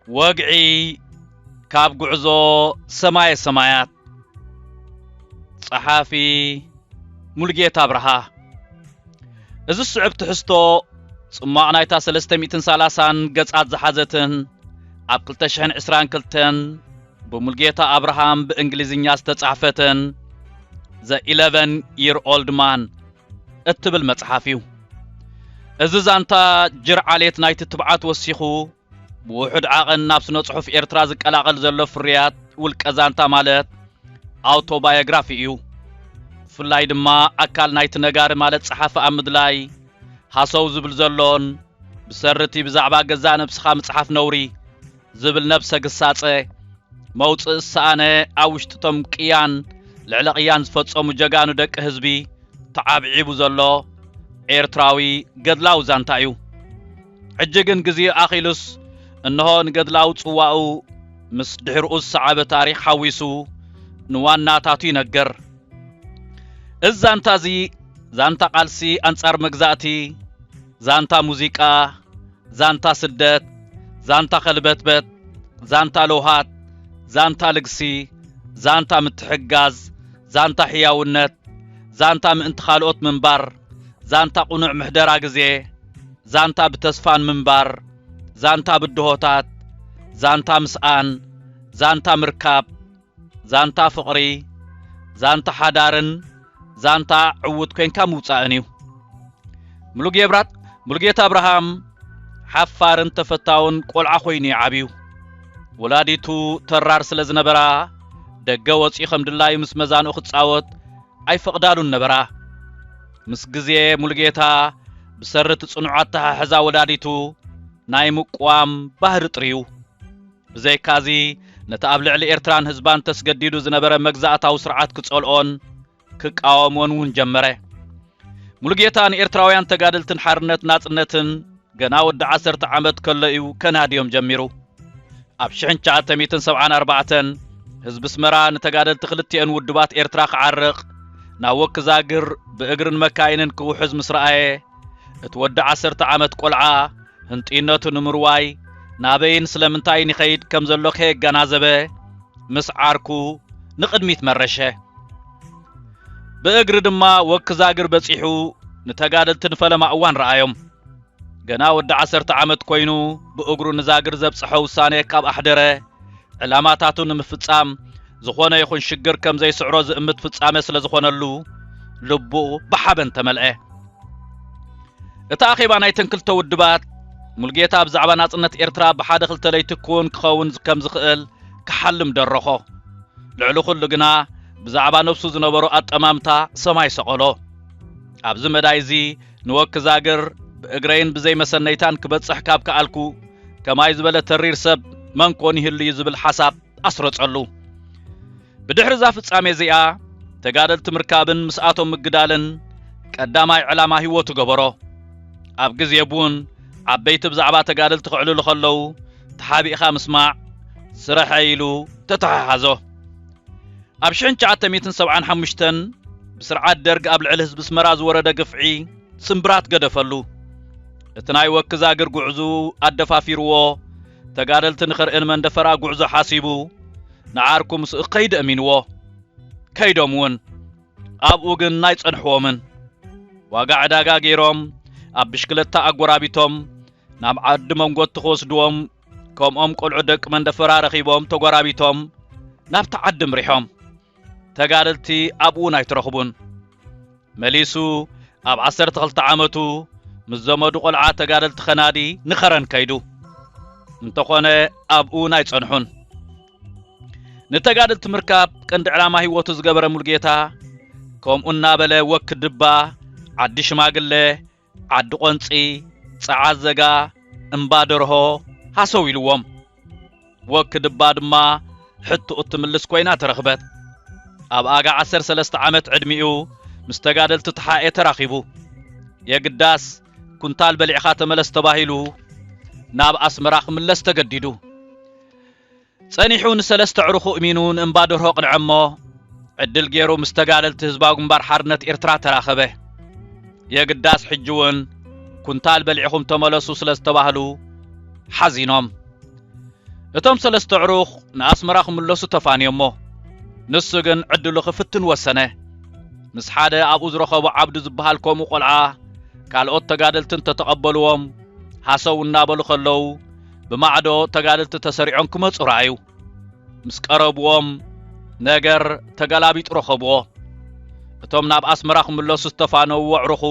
وقعي كاب قعزو سماي سمايات صحافي ملقيتا برها إذا الصعب تحستو صمعنا يتا 330 قصعات زحازتن عبقل تشحن عسران كلتن بملقيتا أبراهام بإنجليزينيا استتصعفتن The 11-year-old man اتبل مصحافيو إذا زانتا جرعاليت نايت تبعات وسيخو بوحد عاقن نابس نصحف إيرترا زقلاقل زلو فريات والكازانتا مالت أوتوبايوغرافي إيو فلاي دما أكال نايت نغار مالت صحافة أمدلاي حاسو زبل زلون بسرتي بزعبا قزا نبسخا مصحف نوري زبل نبسا قصاصي موت السانة أوشتتم قيان لعلقيان زفتصو مجاقانو دك هزبي تعابعيبو زلو إيرتراوي قدلاو زانتايو عجقن قزي آخيلوس انه نقدلاو تصواو مس دحرؤ السعابة تاريخ حويسو نوانا تاتو ينقر الزانتازي زانتا قالسي انصار مقزاتي زانتا موزيكا زانتا سدت زانتا خلبتبت زانتا لوهات زانتا لقسي زانتا متحقاز زانتا حياونت زانتا من انتخالوت منبر زانتا قنوع محدرا قزي زانتا بتسفان منبر زانتا بالدهوتات زانتا مسآن زانتا مركاب زانتا فقري زانتا حدارن زانتا عود كين كاموصانيو ملوغيت ابراهام حفارن تفتاون قلعه خويني عبيو ولاديتو ترار سلازنبرا دغه وصي خمدلاي مس مزانو خصاوت اي فقدالون نبرا مس غزي ملوغيتا بسرت صنعاتها حزا ولاديتو ناي مقوام بحر طريو بزي كازي نتابلع لإيرتران هزبان تسجديدو زنبره مغزاءتاو سرعات كصلون كقاومون ون جمره ملقيتان إيرتراويان تقادلتن حرنت ناصنتن غنا ود 10 عامت كليو كناديوم جميرو ابشحن 974 هزب سمرا نتقادلت خلتين ودبات إيرترا عرق ناوك زاغر بأجرن مكاينن كوحز مسرائه اتود 10 عامت قلعه هنطينتو نمرواي نابين سلمنتاي نخيد كم زلوخ غنازبه مسعاركو نقدميت مرشه بأجر دما وكزاغر بصيحو نتقادلتن فلما اوان رايوم غنا ود 10 عامت كوينو بأجرو نزاغر زبصحو وسانه كاب احدره علاماتاتو نمفصام زخونه يخون شجر كم زي سعرو زمت فصامه سلا زخونلو لبو بحبن تملئه اتا اخيبا نايتن كلتو ودبات ملقيتا بزعبا ناصنت إيرترا بحاده خلت ليتكون كخون كم زخل كحلم درخو لعلو خلو غنا بزعبا نفسو زنبرو أطمامتا سماي سقلو أبز مدايزي نوك زاقر بإقرين بزي مسنيتان كبتصح كاب كالكو كما يزبل ترير سب من كوني اللي يزبل حساب أسرط علو بدحر زافت سامي زيا تقادل تمركابن مسآتو مقدالن كداماي علاما هيوتو قبرو أبقز يبون عبيت بزعبا تقادل تقعلو لخلو تحابي إخا مسماع سرحيلو تتححزو أبشحن 975 بسرعات درق قبل الحزب سمراز ورد قفعي سمبرات قدفلو اتناي وكزاقر قعزو أدفافيرو تقادل تنخر إلمن دفرا قعزو حاسيبو نعاركم قيد أمينو كيدومون أبوغن نايت أنحومن وقاعدا قاقيروم أبشكلتا أقورابيتوم ناب عد منقود تخوص دوم كوم قلعو دك من دفرا رخيبوم تقورابيتوم ناب تعد مريحوم تقادلتي أبونا يترخبون مليسو أب 10 عامتو مزمدو قلعا تقادلت خنادي نخرن كيدو انتقونا أبونا يتصنحون نتقادلت مركاب كند علاما هيوتو زقبر ملقيتا كوم نابله وك دبا عد شماقله عد قنصي ጸዓዘጋ እምባደርሆ ሃሰው ኢልዎም ወክድባ ድማ ሕቱ እትምልስ ኮይና ተረኽበት ኣብ ኣጋ 13 ዓመት ዕድሚኡ ምስተጋደልቲ ተሓኤ ተራኺቡ የግዳስ ኩንታል በሊዕኻ ተመለስ ተባሂሉ ናብ ኣስመራ ክምለስ ተገዲዱ ጸኒሑ ንሰለስተ ዕሩኹ እሚኑን እምባደርሆ ቅንዕሞ ዕድል ገይሩ ምስተጋደልቲ ህዝባዊ ግንባር ሓርነት ኤርትራ ተራኸበ የግዳስ ሕጅውን ኩንታል በሊዕኹም ተመለሱ ስለዝተባህሉ ሓዚኖም እቶም ሰለስተ ዕሩኽ ንኣስመራ ክምለሱ ተፋንዮሞ ንሱ ግን ዕድሉ ክፍትን ወሰነ ምስ ሓደ ኣብኡ ዝረኸቡ ዓብዱ ዝበሃል ከምኡ ቆልዓ ካልኦት ተጋደልትን ተተቐበልዎም ሃሰው እናበሉ ከለዉ ብማዕዶ ተጋደልቲ ተሰሪዖም ክመፁ ረኣዩ ምስ ቀረብዎም ነገር ተገላቢጡ ረኸብዎ እቶም ናብ ኣስመራ ክምለሱ ዝተፋነው ዕሩኹ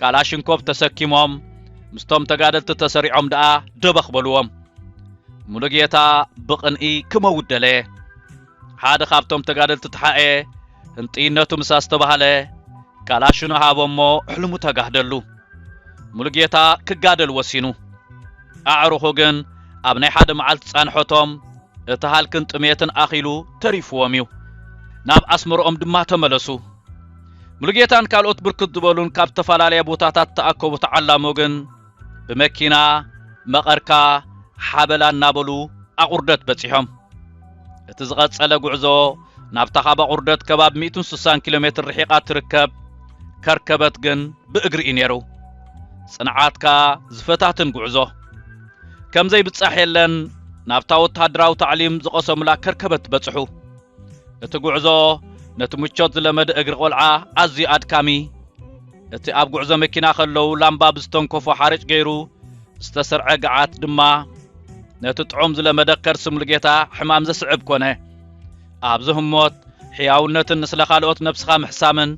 ካላሽንኮቭ ተሰኪሞም ምስቶም ተጋደልቲ ተሰሪዖም ደኣ ደበኽ በልዎም ሙሉጌታ ብቕንኢ ክመውት ደለየ ሓደ ካብቶም ተጋደልቲ ተሓኤ ህንጢነቱ ምሳስ ተባሃለ ካላሽኑ ሃቦሞ ሕልሙ ተጋህደሉ ሙሉጌታ ክጋደል ወሲኑ ኣዕሩኹ ግን ኣብ ናይ ሓደ መዓልቲ ጻንሖቶም እቲ ሃልክን ጥሜትን ኣኺሉ ተሪፍዎም እዩ ናብ ኣስመሮኦም ድማ ተመለሱ ሙሉጌታን ካልኦት ብርክት ዝበሉን ካብ ተፈላለየ ቦታታት ተኣከቡ ተዓላሞ ግን ብመኪና መቐርካ ሓበላ እናበሉ ኣቁርደት በፂሖም እቲ ዝቐጸለ ጉዕዞ ናብታ ካብ ኣቁርደት ከባብ 160 ኪሎ ሜትር ርሒቓ ትርከብ ከርከበት ግን ብእግሪ እዩ ነይሩ ጽንዓትካ ዝፈታትን ጉዕዞ ከምዘይ ብጻሕ የለን ናብታ ወታደራዊ ታዕሊም ዝቐሰሙላ ከርከበት በጽሑ እቲ ጉዕዞ ነቲ ምቾት ዝለመደ እግሪ ቆልዓ ኣዝዩ ኣድካሚ እቲ ኣብ ጉዕዞ መኪና ከለዉ ላምባ ብዝተንከፎ ሓርጭ ገይሩ ዝተሰርዐ ገዓት ድማ ነቲ ጥዑም ዝለመደ ከርሲ ሙሉጌታ ሕማም ዘስዕብ ኮነ ኣብዚ ህሞት ሕያውነትን ስለ ካልኦት ነብስኻ ምሕሳምን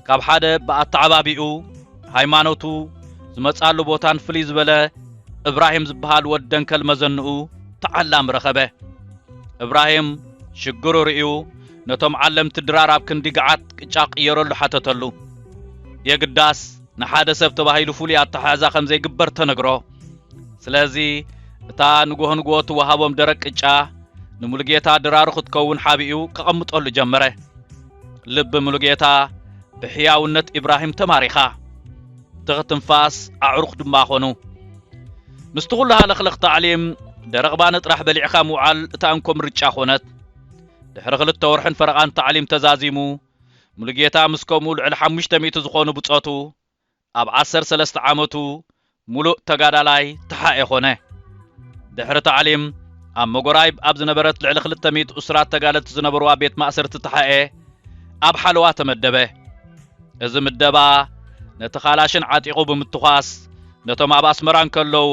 ካብ ሓደ ብኣተዓባቢኡ ሃይማኖቱ ዝመጻሉ ቦታን ፍልይ ዝበለ እብራሂም ዝበሃል ወድ ደንከል መዘንኡ ተዓላም ረኸበ እብራሂም ሽግሩ ርእዩ ነቶም ዓለምቲ ድራር ኣብ ክንዲ ገዓት ቅጫ ቅየረሉ ሓተተሉ የግዳስ ንሓደ ሰብ ተባሂሉ ፍሉይ ኣተሓዛ ከምዘይግበር ተነግሮ ስለዚ እታ ንጎህንጎ ትወሃቦም ደረቅ ቅጫ ንሙሉጌታ ድራሩ ክትከውን ሓቢኡ ከቐምጠሉ ጀመረ ልብ ሙሉጌታ ብሕያውነት ኢብራሂም ተማሪኻ ትኽትንፋስ ኣዕሩኽ ድማ ኾኑ ምስቲ ኩሉ ሃለኽለኽ ታዕሊም ደረቕ ባነ ጥራሕ በሊዕኻ ምውዓል እታ እንኮም ርጫ ኾነት ድሕሪ 2 ወርሕን ፈረቓን ታዕሊም ተዛዚሙ ሙሉጌታ ምስ ከምኡ ልዕሊ 500 ዝኾኑ ብጾቱ ኣብ 13 ዓመቱ ሙሉእ ተጋዳላይ ተሓኤ ኾነ ድሕሪ ታዕሊም ኣብ መጎራይብ ኣብ ዝነበረት ልዕሊ 200 እስራት ተጋደልቲ ዝነበርዋ ቤት ማእሰርቲ ተሓኤ ኣብ ሓለዋ ተመደበ እዚ ምደባ ነቲ ካላሽን ዓጢቑ ብምትኳስ ነቶም ኣብ ኣስመራን ከለዉ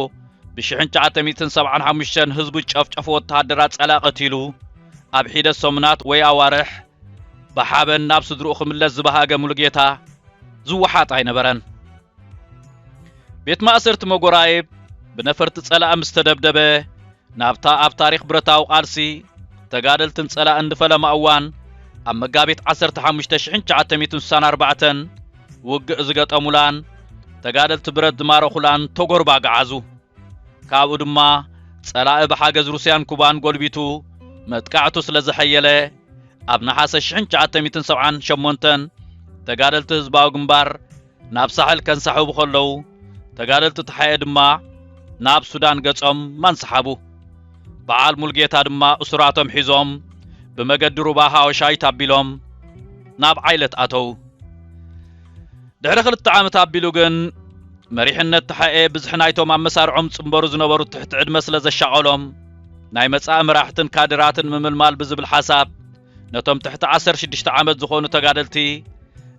ብ1975 ህዝቡ ጨፍጨፍ ወተሃደራት ጸላቐቲሉ ኣብ ሒደት ሰሙናት ወይ ኣዋርሕ ብሓበን ናብ ስድርኡ ክምለስ ዝባሃገ ሙሉጌታ ዝወሓጥ ኣይነበረን ቤት ማእሰርቲ መጎራይብ ብነፈርቲ ጸላእ ምስተደብደበ ናብታ ኣብ ታሪኽ ብረታዊ ቃልሲ ተጋደልትን ጸላእ እንድፈለማ እዋን ኣብ መጋቢት 15/1964 ውግእ ዝገጠሙላን ተጋደልቲ ብረት ዝማረኹላን ተጎርባ ገዓዙ ካብኡ ድማ ጸላእ ብሓገዝ ሩስያን ኩባን ጎልቢቱ መጥቃዕቱ ስለ ዝሐየለ ኣብ ነሓሰ 1978 ተጋደልቲ ህዝባዊ ግንባር ናብ ሳሕል ከንሳሕቡ ከለዉ ተጋደልቲ ተሓየ ድማ ናብ ሱዳን ገጾም ማንሰሓቡ በዓል ሙሉጌታ ድማ እስራቶም ሒዞም ብመገዲ ሩባ ሃወሻይ ታቢሎም ናብ ዓይለት ኣተው ድሕሪ 2 ዓመት ኣቢሉ ግን መሪሕነት ተሓየ ብዝሕ ናይቶም ኣብ መሳርዖም ጽንበሩ ዝነበሩ ትሕቲ ዕድመ ስለ ዘሻቐሎም ናይ መጻኢ መራሕትን ካድራትን ምምልማል ብዝብል ሓሳብ ነቶም ትሕቲ 16 ዓመት ዝኾኑ ተጋደልቲ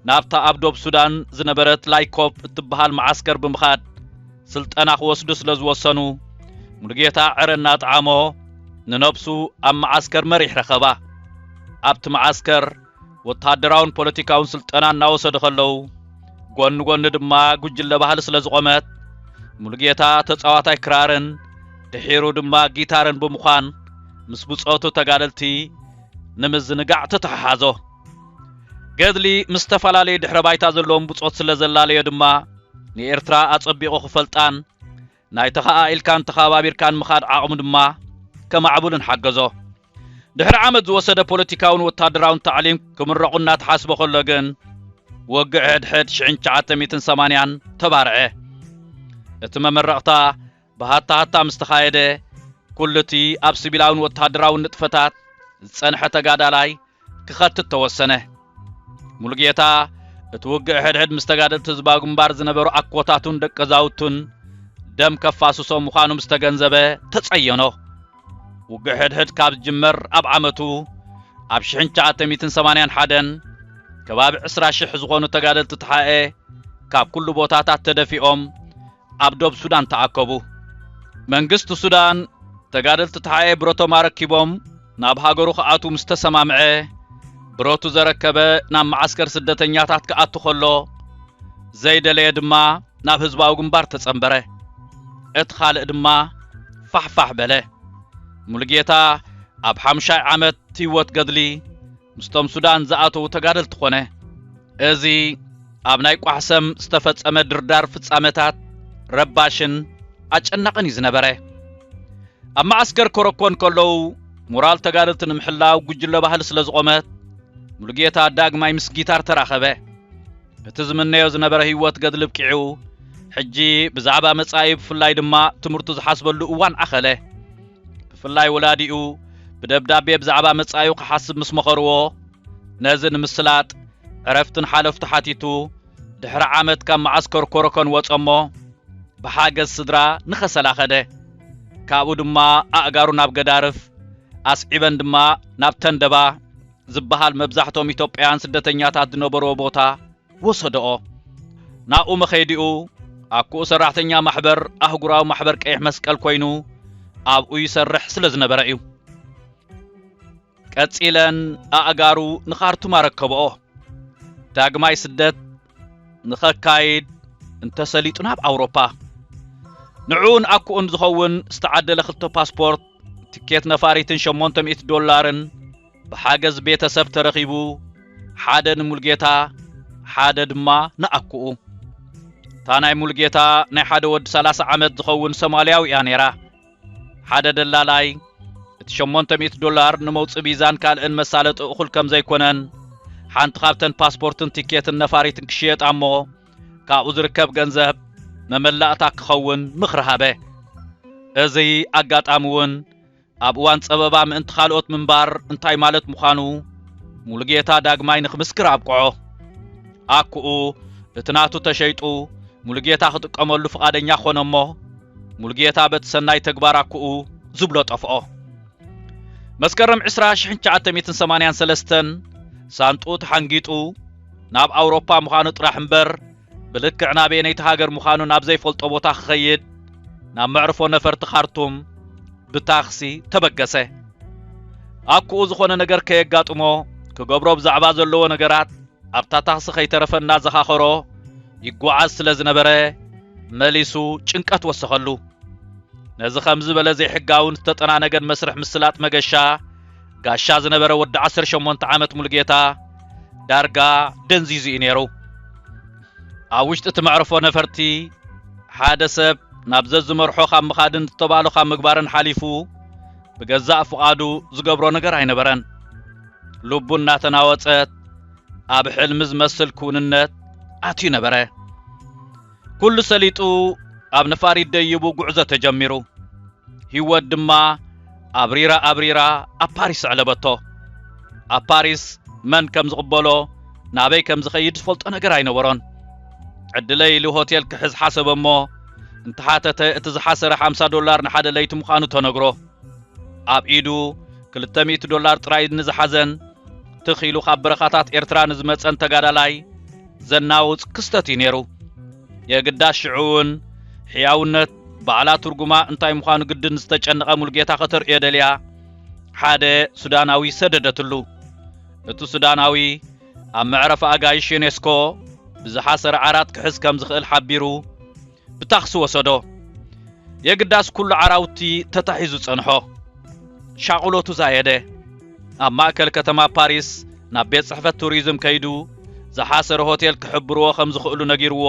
ናብታ ኣብ ዶብ ሱዳን ዝነበረት ላይኮፕ እትበሃል መዓስከር ብምኻድ ስልጠና ክወስዱ ስለ ዝወሰኑ ሙሉጌታ ዕረ እናጣዓሞ ንነብሱ ኣብ መዓስከር መሪሕ ረኸባ ኣብቲ መዓስከር ወታደራውን ፖለቲካውን ስልጠና እናወሰዱ ከለዉ ጎን ጎን ድማ ጉጅለ ባህሊ ስለ ዝቆመት ሙሉጌታ ተጻዋታይ ክራርን ድሒሩ ድማ ጊታርን ብምዃን ምስ ብጾቱ ተጋደልቲ ንምዝንጋዕ ተተሓሓዞ ገድሊ ምስ ተፈላለዩ ድሕረ ባይታ ዘለዎም ብጾት ስለ ዘላለዮ ድማ ንኤርትራ ኣጸቢቑ ክፈልጣን ናይ ተኻኢልካን ተኻባቢርካን ምኻድ ዓቕሙ ድማ ከማዕቡልን ሓገዞ ድሕሪ ዓመት ዝወሰደ ፖለቲካውን ወታደራውን ታዕሊም ክምረቑና ተሓስቦ ከሎ ግን ወግዕ ሕድሕድ 1980 ተባርዐ እቲ መመረቕታ ብሃታ ምስተኻየደ ኩልቲ ኣብ ሲቪላውን ወታደራውን ንጥፈታት ዝጸንሐ ተጋዳላይ ክኸትት ተወሰነ ሙሉጌታ እቲ ውግዕ ሕድሕድ ምስተጋደልቲ ህዝባዊ ግንባር ዝነበሩ ኣኮታቱን ደቀ ዛውቱን ደም ከፋስሶም ምዃኑ ምስተገንዘበ ተጸየኖ ውግዕ ሕድሕድ ካብ ዝጅመር ኣብ ዓመቱ ኣብ 1981 ከባቢ 20,000 ዝኾኑ ተጋደልቲ ተሓኤ ካብ ኩሉ ቦታታት ተደፊኦም ኣብ ዶብ ሱዳን ተኣከቡ መንግስቲ ሱዳን ተጋደልቲ ተሓኤ ብሮቶም ኣረኪቦም ናብ ሃገሩ ክኣቱ ምስተሰማምዐ ብሮቱ ዘረከበ ናብ ማዓስከር ስደተኛታት ክኣቱ ከሎ ዘይደለየ ድማ ናብ ህዝባዊ ግንባር ተጸንበረ እቲ ካልእ ድማ ፋሕፋሕ በለ ሙሉጌታ ኣብ 50 ዓመት ህይወት ገድሊ ምስቶም ሱዳን ዝኣተው ተጋደልቲ ኮነ እዚ ኣብ ናይ ቋሕሰም ዝተፈጸመ ድርዳር ፍጻመታት ረባሽን ኣጨናቕን እዩ ዝነበረ ኣብ ማዓስከር ኮረኮን ከለዉ ሞራል ተጋደልቲ ንምሕላው ጉጅለ ባህሊ ስለ ዝቆመት ሙሉጌታ ዳግማይ ምስ ጊታር ተራኸበ እቲ ዝምነዮ ዝነበረ ህይወት ገድሊ ብቂዑ ሕጂ ብዛዕባ መጻኢ ብፍላይ ድማ ትምህርቱ ዝሓስበሉ እዋን ኣኸለ ብፍላይ ወላዲኡ ብደብዳቤ ብዛዕባ መጻኢኡ ክሓስብ ምስ መኸርዎ ነዚ ንምስላጥ ዕረፍትን ሓለፍቲ ሓቲቱ ድሕሪ ዓመት ካብ ማዓስከር ኮረኮን ወጸሞ ብሓገዝ ስድራ ንኸሰላኸደ ካብኡ ድማ ኣእጋሩ ናብ ገዳርፍ ኣስዒበን ድማ ናብ ተንደባ ዝበሃል መብዛሕቶም ኢትዮጵያውያን ስደተኛታት ዝነበርዎ ቦታ ወሰደኦ ናብኡ መኸይዲኡ ኣኩኡ ሰራሕተኛ ማሕበር ኣህጉራዊ ማሕበር ቀይሕ መስቀል ኮይኑ ኣብኡ ይሰርሕ ስለ ዝነበረ እዩ ቀጺለን ኣእጋሩ ንኻርቱም ኣረከብኦ ዳግማይ ስደት ንኸካይድ እንተሰሊጡ ናብ ኣውሮፓ ንዑን ኣኩኡን ዝኸውን ዝተዓደለ 2 ፓስፖርት ትኬት ነፋሪትን $800 ብሓገዝ ቤተሰብ ተረኺቡ ሓደ ንሙሉጌታ ሓደ ድማ ንኣኩኡ ታናይ ሙሉጌታ ናይ ሓደ ወዲ 30 ዓመት ዝኸውን ሶማልያዊ እያ ነይራ ሓደ ደላላይ እቲ $800 ንመውፅእ ቪዛን ካልእን መሳለጢ እኹል ከም ዘይኮነን ሓንቲ ካብተን ፓስፖርትን ቲኬትን ነፋሪትን ክሽየጣ እሞ ካብኡ ዝርከብ ገንዘብ መመላእታ ክኸውን ምኽሪ ሃበ እዚ ኣጋጣሚ እውን ኣብ እዋን ጸበባ ምእንቲ ካልኦት ምንባር እንታይ ማለት ምዃኑ ሙሉጌታ ዳግማይ ንኽምስክር ኣብቅዖ ኣኩኡ እቲ ናቱ ተሸይጡ ሙሉጌታ ክጥቀመሉ ፍቓደኛ ኾነ እሞ ሙሉጌታ በቲ ሰናይ ተግባር ኣኩኡ ዝብሎ ጠፍኦ መስከረም 1983 ሳንጡ ተሓንጊጡ ናብ ኣውሮፓ ምዃኑ ጥራሕ እምበር ብልክዕ ናበየነይቲ ሃገር ምዃኑ ናብ ዘይፈልጦ ቦታ ክኸይድ ናብ መዕርፎ ነፈርቲ ካርቱም ብታክሲ ተበገሰ ኣኩኡ ዝኾነ ነገር ከየጋጥሞ ክገብሮ ብዛዕባ ዘለዎ ነገራት ኣብታ ታክሲ ከይተረፈና ዘኻኸሮ ይጓዓዝ ስለ ዝነበረ መሊሱ ጭንቀት ወሰኸሉ ነዚ ከምዚ በለ ዘይሕጋውን ዝተጠናነገን መስርሕ ምስላጥ መገሻ ጋሻ ዝነበረ ወዲ 18 ዓመት ሙሉጌታ ዳርጋ ደንዚዙ እዩ ነይሩ ኣብ ውሽጢ እቲ መዕርፎ ነፈርቲ ሓደ ሰብ ናብ ዘዝመርሖ ካብ ምኻድን ዝተባህሉ ካብ ምግባርን ሓሊፉ ብገዛእ ፍቓዱ ዝገብሮ ነገር ኣይነበረን ልቡ እናተናወፀት ኣብ ሕልሚ ዝመስል ኩንነት ኣትዩ ነበረ ኩሉ ሰሊጡ ኣብ ነፋሪት ደይቡ ጉዕዞ ተጀሚሩ ህይወት ድማ ኣብሪራ ኣብ ፓሪስ ዕለበቶ ኣብ ፓሪስ መን ከም ዝቕበሎ ናበይ ከም ዝኸይድ ዝፈልጦ ነገር ኣይነበሮን ዕድለይ ኢሉ ሆቴል ክሕዝ ሓሰበ እሞ እንተሓተተ እቲ ዝሓሰረ $50 ንሓደ ለይቲ ምዃኑ ተነግሮ ኣብ ኢዱ $200 ጥራይ ንዝሓዘን ትኺሉ ካብ በረኻታት ኤርትራ ንዝመፀን ተጋዳላይ ዘናውፅ ክስተት እዩ ነይሩ የግዳስ ሽዑውን ሕያውነት ባዕላ ትርጉማ እንታይ ምዃኑ ግድን ዝተጨነቐ ሙሉጌታ ከተርእዮ ደልያ ሓደ ሱዳናዊ ሰደደትሉ እቲ ሱዳናዊ ኣብ መዕረፍ ኣጋይሽ ዩኔስኮ ብዝሓሰረ ዓራት ክሕዝ ከም ዝኽእል ሓቢሩ ብታክሲ ወሰዶ የግዳስ ኩሉ ዓራውቲ ተታሒዙ ጸንሖ ሻቁሎቱ ዛየደ ኣብ ማእከል ከተማ ፓሪስ ናብ ቤት ጽሕፈት ቱሪዝም ከይዱ ዝሓሰረ ሆቴል ክሕብርዎ ከም ዝኽእሉ ነጊርዎ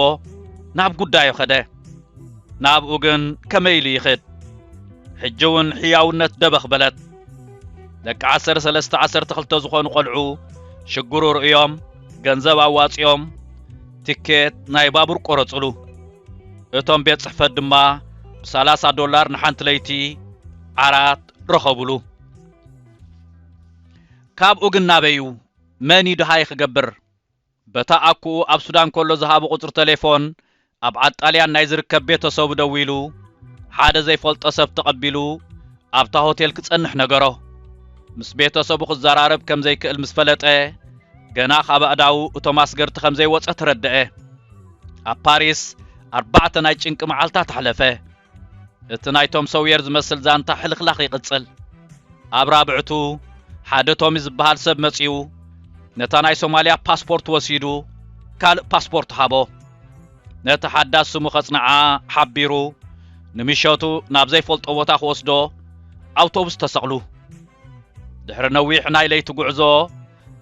ناب قدايو خده ناب اوغن كميلي يخد حجون حياونت دبخ بلد لك 10 تخلتو زخونو قلعو شقرو رئيوم ገንዘብ አዋጽዮም ቲኬት ናይ ባቡር ቆረጽሉ እቶም ቤት ጽሕፈት ድማ $30 ንሓንቲ ለይቲ ዓራት ረኸብሉ ካብኡ ግን ናበዩ መን ይድሃይ ክገብር በታ አኩ ኣብ ሱዳን ኮሎ ዝሃቡ ቁጥር ቴሌፎን ኣብ ዓጣልያን ናይ ዝርከብ ቤተሰቡ ደዊሉ ሓደ ዘይፈልጦ ሰብ ተቐቢሉ ኣብታ ሆቴል ክጸንሕ ነገሮ ምስ ቤተሰቡ ክዘራረብ ከም ዘይክእል ምስ ፈለጠ ገና ኻባዳው ቶማስ ገርት ከምዘይ ወጸ ተረደአ ኣብ ፓሪስ 4 ናይ ጭንቅ መዓልታት ተحلፈ እቲ ናይቶም ሰውየር ዝመስል ዛንታ ሕልኽላኽ ይቅጽል ኣብ ራብዕቱ ሓደ ቶሚ ዝበሃል ሰብ መጺኡ ነታ ናይ ሶማሊያ ፓስፖርት ወሲዱ ካልእ ፓስፖርት ሃቦ ነታ ሓዳስ ስሙ ኸጽንዓ ሓቢሩ ንምሸቱ ናብ ዘይፈልጦ ቦታ ክወስዶ ኣውቶቡስ ተሰቕሉ ድሕሪ ነዊሕ ናይ ለይቲ ጉዕዞ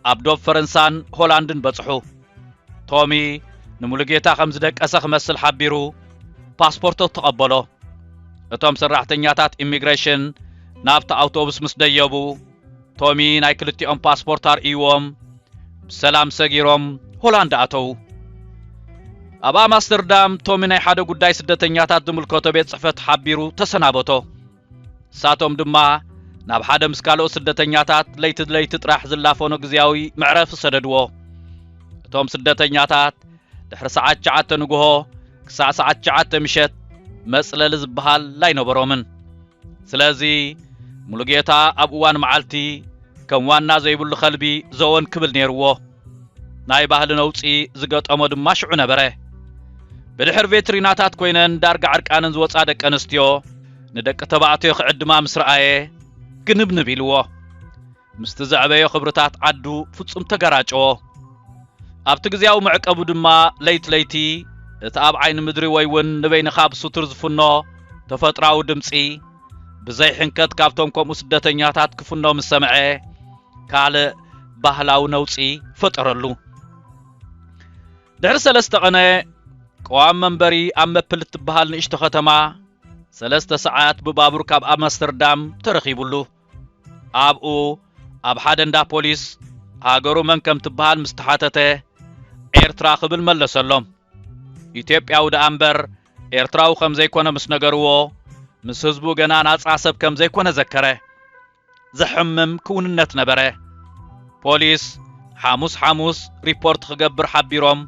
ኣብ ዶብ ፈረንሳን ሆላንድን በጽሑ ቶሚ ንሙሉጌታ ከም ዝደቀሰ ክመስል ሓቢሩ ፓስፖርቱ ተቐበሎ እቶም ሰራሕተኛታት ኢሚግሬሽን ናብታ ኣውቶቡስ ምስ ደየቡ ቶሚ ናይ ክልቲኦም ፓስፖርት ኣርእይዎም ብሰላም ሰጊሮም ሆላንድ ኣተው ኣብ ኣምስተርዳም ቶሚ ናይ ሓደ ጉዳይ ስደተኛታት ዝምልከቶ ቤት ጽሕፈት ሓቢሩ ተሰናበቶ ሳቶም ድማ ናብ ሓደ ምስካልኦ ስደተኛታት ለይቲ ጥራሕ ዝላፈኖ ግዝያዊ ምዕረፍ ሰደድዎ እቶም ስደተኛታት ድሕሪ ሰዓት 9 ንግሆ ክሳዕ ሰዓት 9 ምሸት መጽለል ዝበሃል ላይ ነበሮምን ስለዚ ሙሉጌታ ኣብ እዋን መዓልቲ ከም ዋና ዘይብሉ ኸልቢ ዘወን ክብል ነይርዎ ናይ ባህሊ ነውፂ ዝገጠሞ ድማ ሽዑ ነበረ ብድሕር ቬትሪናታት ኮይነን ዳርጋ ዓርቃንን ዝወጻ ደቂ ኣንስትዮ ንደቂ ተባዕትዮ ክዕድማ ምስ ረኣየ ግንብንብ ኢልዎ ምስቲ ዘዕበዮ ኽብርታት ዓዱ ፍጹም ተገራጨዎ ኣብቲ ግዝያዊ መዕቀቡ ድማ ለይቲ እቲ ኣብ ዓይኒ ምድሪ ወይ ውን ንበይንኻ ብሱቱር ዝፍኖ ተፈጥራዊ ድምፂ ብዘይ ሕንከት ካብቶም ከምኡ ስደተኛታት ክፍኖ ምስ ሰምዐ ካልእ ባህላዊ ነውፂ ፈጠረሉ ድሕሪ 3 ቀነ ቀዋም መንበሪ ኣብ መፕል እትበሃል ንእሽቶ ከተማ 3 ሰዓት ብባቡር ካብ ኣምስተርዳም ተረኺቡሉ ኣብኡ ኣብ ሓደ እንዳ ፖሊስ ሃገሩ መን ከም ትበሃል ምስተሓተተ ኤርትራ ክብል መለሰሎም ኢትዮጵያው ዳ ኣምበር ኤርትራው ከም ዘይኮነ ምስ ነገርዎ ምስ ህዝቡ ገና ናጻ ሰብ ከም ዘይኮነ ዘከረ ዘሕምም ክውንነት ነበረ ፖሊስ ሓሙስ ሪፖርት ክገብር ሓቢሮም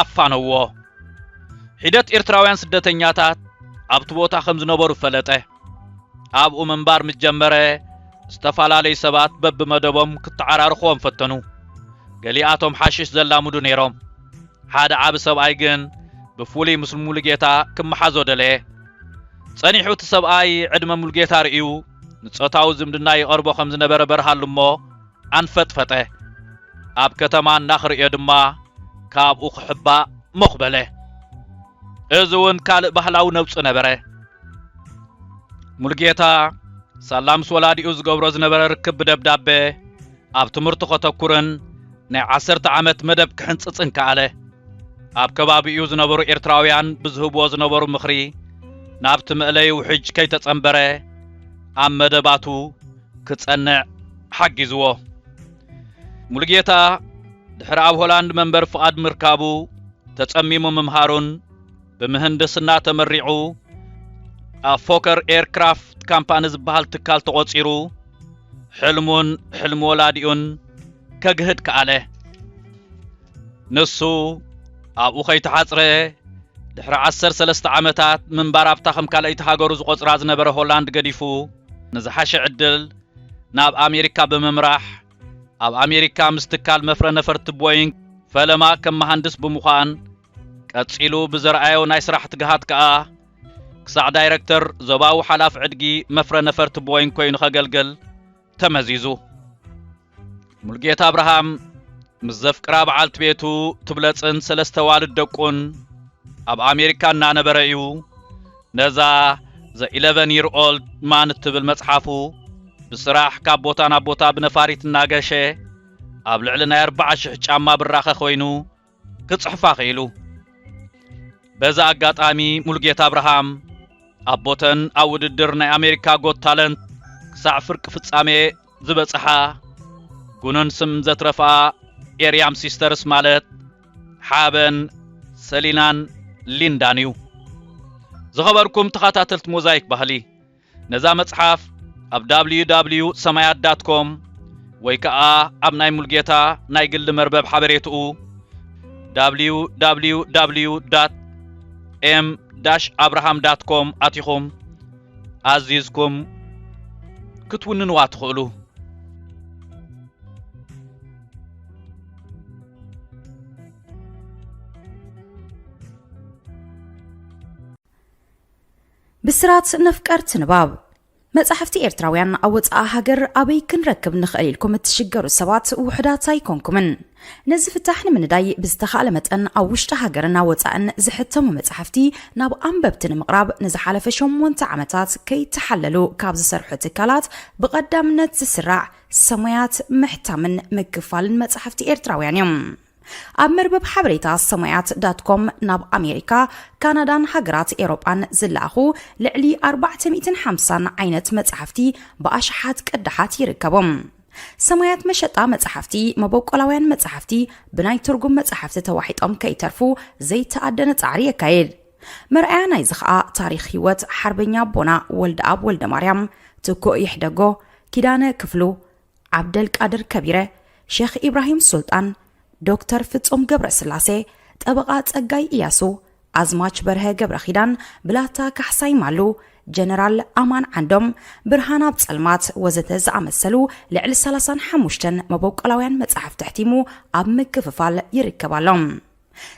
ኣፋነዎ ሂደት ኤርትራውያን ስደተኛታት ኣብቲ ቦታ ከም ዝነበሩ ፈለጠ ኣብኡ መንባር ምጀመረ ዝተፋላለይ ሰባት በብመደቦም ክትዓራርኾም ፈተኑ ገሊኣቶም ሓሽሽ ዘላሙዱ ነይሮም ሓደ ዓብ ሰብኣይ ግን ብፍሉይ ምስ ሙሉጌታ ክመሓዞ ደለየ ጸኒሑ እቲ ሰብኣይ ዕድመ ሙሉጌታ ርእዩ ንጾታዊ ዝምድና ይቐርቦ ከም ዝነበረ በርሃሉሞ ኣንፈጥፈጠ ኣብ ከተማ እናኽርእዮ ድማ ካብኡ ክሕባእ መኽበለ እዚ እውን ካልእ ባህላዊ ነውፂ ነበረ ሙሉጌታ ሰላምስ ወላዲኡ ዝገብሮ ዝነበረ ርክብ ብደብዳቤ ኣብ ትምህርቱ ከተኩርን ናይ 10 ዓመት መደብ ክሕንጽጽን ከኣለ ኣብ ከባቢኡ ዝነበሩ ኤርትራውያን ብዝህብዎ ዝነበሩ ምኽሪ ናብቲ ምእለይ ውሕጅ ከይተጸንበረ ኣብ መደባቱ ክጸንዕ ሓጊዝዎ ሙሉጌታ ድሕሪ ኣብ ሆላንድ መንበር ፍቓድ ምርካቡ ተጸሚሙ ምምሃሩን በምህንድስና ተመሪዑ ኣብ ፎከር ኤርክራፍት ካምፓኒ ዝበሃል ትካል ተቆጺሩ ሕልም ወላዲኡን ከግህድ ከኣለ ንሱ ኣብኡ ከይተሓጽረ ድሕሪ 13 ዓመታት ምንባር ኣብታ ከም ካልአይቲ ሃገሩ ዝቆጽራ ዝነበረ ሆላንድ ገዲፉ ንዝሓሸ ዕድል ናብ ኣሜሪካ ብምምራሕ ኣብ ኣሜሪካ ምስ ትካል መፍረ ነፈርቲ ቦይንግ ፈለማ ከም መሃንድስ ብምዃን ቀጺሉ ብዘርኣዮ ናይ ስራሕ ትግሃት ከኣ ክሳዕ ዳይሬክተር ዞባዊ ሓላፍ ዕድጊ መፍረ ነፈርቲ ቦይንግ ኮይኑ ከገልግል ተመዚዙ ሙሉጌታ አብርሃም ምስ ዘፍቅራ በዓልቲ ቤቱ ትብለጽን 3 ዋልድ ደቁን ኣብ ኣሜሪካ እናነበረ እዩ ነዛ ዘ 11 year old ማን ትብል መጽሓፉ ብስራሕ ካብ ቦታ ናብ ቦታ ብነፋሪት እናገሸ ኣብ ልዕሊ ናይ 40,000 ጫማ ብራኸ ኮይኑ ክጽሕፋ ኸኢሉ በዛ አጋጣሚ ሙልጌታ አብርሃም አቦተን አውድድር ናይ አሜሪካ ጎት ታለንት ክሳዕ ፍርቅ ፍጻሜ ዝበጽሓ ጉኑን ስም ዘትረፋ ኤሪያም ሲስተርስ ማለት ሓበን ሰሊናን ሊንዳን እዩ ዝኸበርኩም ተኸታተልት ሞዛይክ ባህሊ ነዛ መጽሓፍ ኣብ www.samayat.com ወይ ከዓ ኣብ ናይ ሙልጌታ ናይ ግሊ መርበብ ሓበሬትኡ www.m-abraham.com ኣቲኹም ኣዚዝኩም ክትውንንዋ ትኽእሉ بسرات نفكرت نباب مصحفتي إرتراويان أوصا هاجر أبي كنركب نخيلكم تشجروا السبات وحدات سايكونكمن نزف التحن من داي بستخالمت أن أوشت هاجرنا وطأن زحتم مصحفتي ناب أنببتن مقراب نزحال فشم وانتعمتات كي تحللوا كابز سرحو تكالات بقدام نتسرع سميات محتمن مكفال مصحفتي إرتراويان يوم أمربب حبريتا سميات.com ناب أمريكا كندا هاجرات إيروبان زلاخو لعلي 450 عينت مصحفتي بأشحات قدحات يركبهم سميات مشطا مصحفتي مبوقلاوያን مصحفتي بناي ترجم مصحفت توحيطم كيترفو زي تأدن تعري كايل مرأي ناي زخا تاريخ هيوت حربኛ بونا ولد أب ولد مريم تكو يحدغو كيدانه كفلو عبد القادر كبيره شيخ إبراهيم سلطان دكتور ፍጹም ገብረስላሴ ጠበቃ ጸጋይ ኢያሱ አዝማች በርሀ ገብረኺዳን ብላታ ካሕሳይ ማሉ ጀነራል አማን ዓንዶም ብርሃናብ ጸልማት ወዘተ ዝኣመሰሉ ልዕሊ 35 መበቆላውያን መጽሐፍ ተሕቲሙ ኣብ ምክፍፋል ይርከባሎም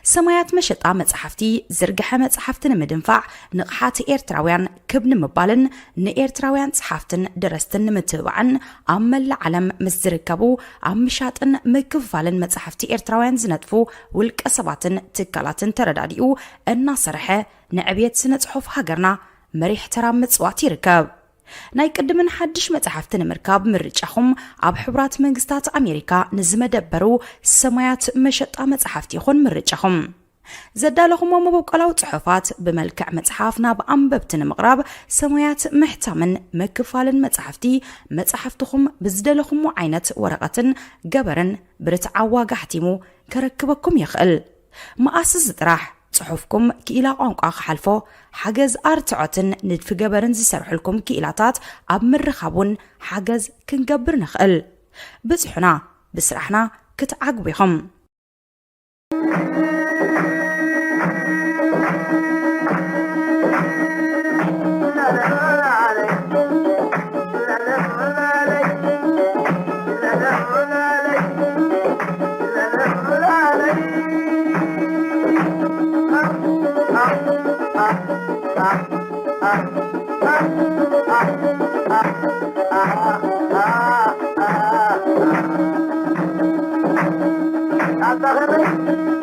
سمايات مشطا مصحفتي زرغح مصحفتن مدنفع نقحات إيرتراويان كبن مبالن نإيرتراويان صحافتن درستن متبعن أمل العالم مزركبو أمشاتن مكفالن مصحفتي إيرتراويان زنتفو والكسباتن تكالاتن ترداديو الناصرحة نعبيت سنة صحف هاجرنا مريح ترام مصواتي ركب ناي قدمن حدش مصحفتن مركاب مرچخم اب حبرات منግስታት አሜሪካ ንዝመደበሩ ሰማያት መሸጣ መጽሐፍት ይኹን مرچخم ዘዳለኹም መበቆላው ጽሑፋት በመልክዕ መጽሐፍና በአንበብትን መቅራብ ሰማያት መሕታምን መክፋልን መጽሐፍትኹም ብዝደለኹም ዓይነት ወረቀትን ገበርን ብርትዓዋ ጋሕቲሙ ከረክበኩም ይኽእል ማኣስዝ ጥራሕ صحفكم كإلا قنقا خحلفو حاجز أرتعتن ندف جبرن زسرحلكم كإلاتات أب مرخابون حاجز كنجبر نخل بزحنا بسرحنا كتعقبهم Hasta